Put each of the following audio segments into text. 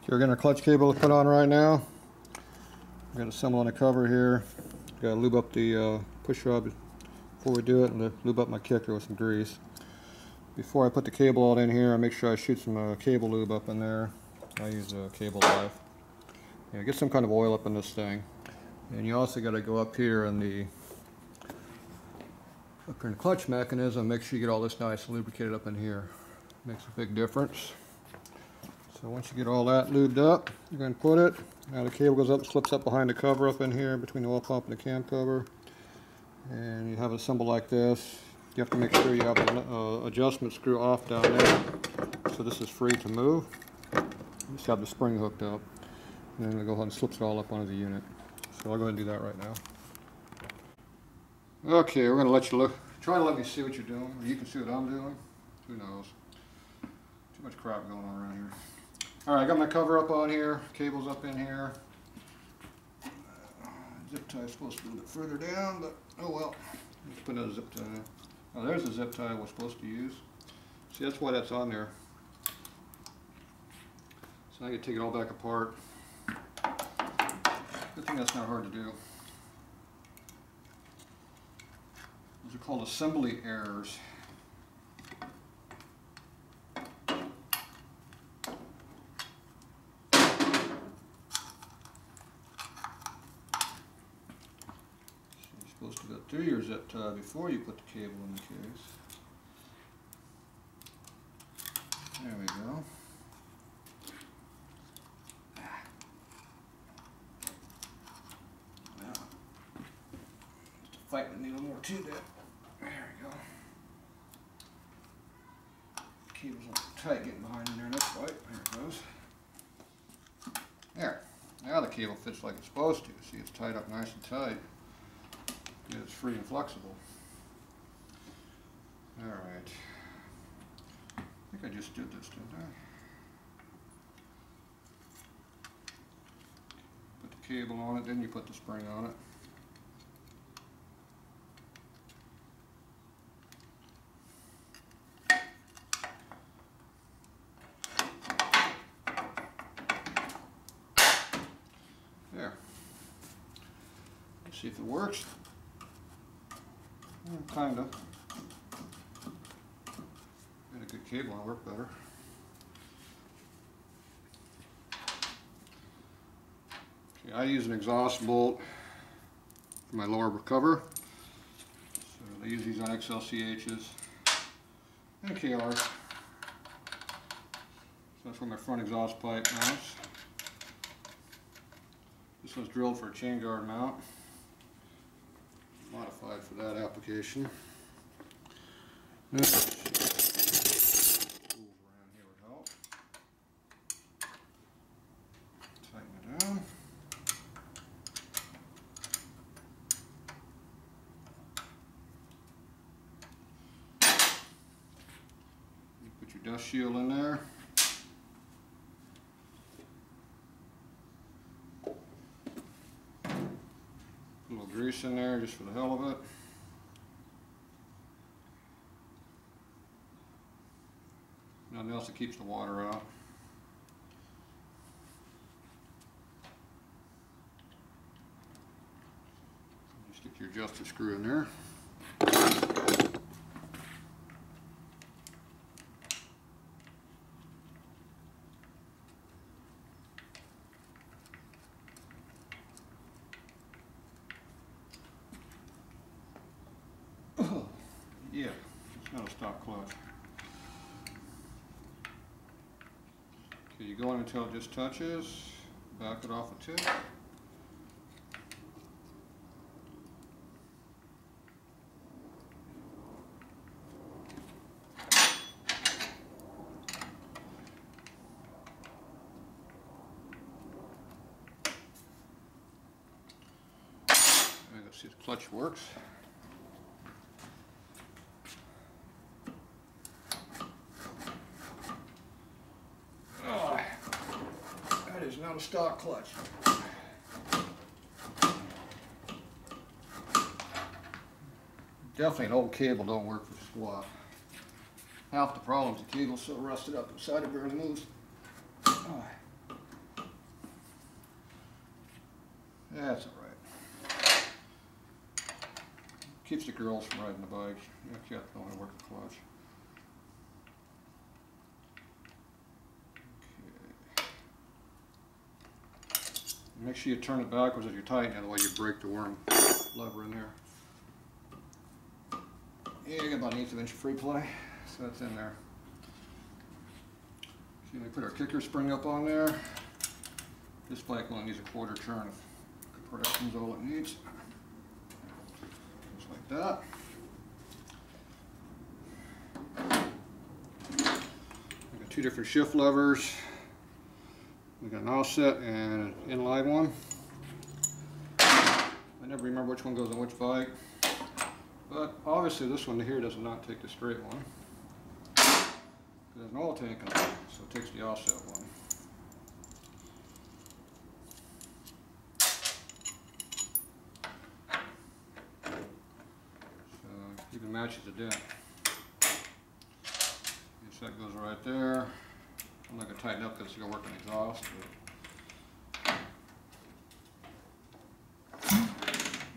We're getting our clutch cable to put on right now. We've got a symbol on the cover here. Got to lube up the push rod before we do it, and lube up my kicker with some grease. Before I put the cable all in here, I make sure I shoot some cable lube up in there. I use cable life. Yeah, get some kind of oil up in this thing. And you also got to go up here in the clutch mechanism. Make sure you get all this nice lubricated up in here. Makes a big difference. So once you get all that lubed up, you're going to put it. Now the cable goes up, slips up behind the cover up in here between the oil pump and the cam cover. And you have a symbol like this. You have to make sure you have the adjustment screw off down there. So this is free to move. Just have the spring hooked up. And then we'll go ahead and slips it all up onto the unit. So I'll go ahead and do that right now. Okay, we're going to let you look. Try to let me see what you're doing. Or you can see what I'm doing. Who knows? Too much crap going on around here. Alright, I got my cover up on here, cable's up in here. Zip tie is supposed to be a little bit further down, but oh well. Let's put another zip tie. Oh, there's the zip tie we're supposed to use. See, that's why that's on there. So now you take it all back apart. Good thing that's not hard to do. Those are called assembly errors. Supposed to go through your zip tie before you put the cable in the case. There we go. Now, just to fight the needle more too there. There we go. The cable's a little tight getting behind in there, that's right. There it goes. There. Now the cable fits like it's supposed to. See, it's tied up nice and tight. It's free and flexible. Alright. I think I just did this, didn't I? Put the cable on it, then you put the spring on it. There. Let's see if it works. Kinda. Got a good cable, it'll work better. Okay, I use an exhaust bolt for my lower cover. So I use these on XLCHs and KRs. So that's where my front exhaust pipe mounts. This one's drilled for a chain guard mount. Modified for that application. This move around here would help. Tighten it down. You put your dust shield in there. A little grease in there just for the hell of it. Nothing else that keeps the water out. You stick your adjuster screw in there. Yeah, it's not a stock clutch. Okay, you go in until it just touches, back it off the tip. And let's see if the clutch works. Is not a stock clutch. Definitely an old cable don't work for squat. Half the problem is the cable's so rusted up inside it barely moves. keeps the girls from riding the bike. You actually have to know how to work the clutch. Okay. Make sure you turn it backwards as you tighten it, otherwise you break the worm lever in there. Yeah, you got about 1/8 inch of free play, so that's in there. So we put our kicker spring up on there. This bike only needs a 1/4 turn of compression is all it needs. Just like that. We got 2 different shift levers. We got an offset and an inline one. I never remember which one goes on which bike, but obviously this one here does not take the straight one. There's an oil tank in it, so it takes the offset one. So even matches the dent. So that goes right there. I'm not going to tighten up because it's going to work on exhaust.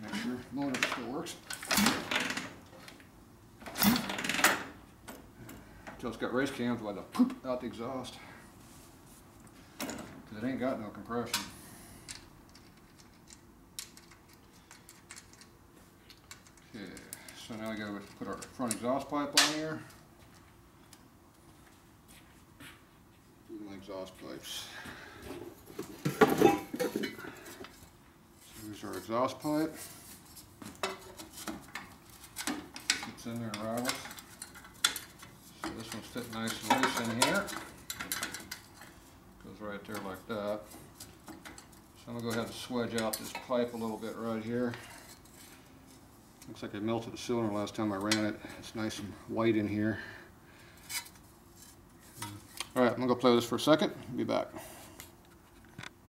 Make sure the motor still works. Until it's got race cams, we'll have to poop out the exhaust. Because it ain't got no compression. Okay, so now we got to put our front exhaust pipe on here. My exhaust pipes. So here's our exhaust pipe. It's in there and rattles. So this one's fitting nice and loose in here. Goes right there like that. So I'm going to go ahead and swedge out this pipe a little bit right here. Looks like I melted the cylinder last time I ran it. It's nice and white in here. Alright, I'm going to go play with this for a second. I'll be back.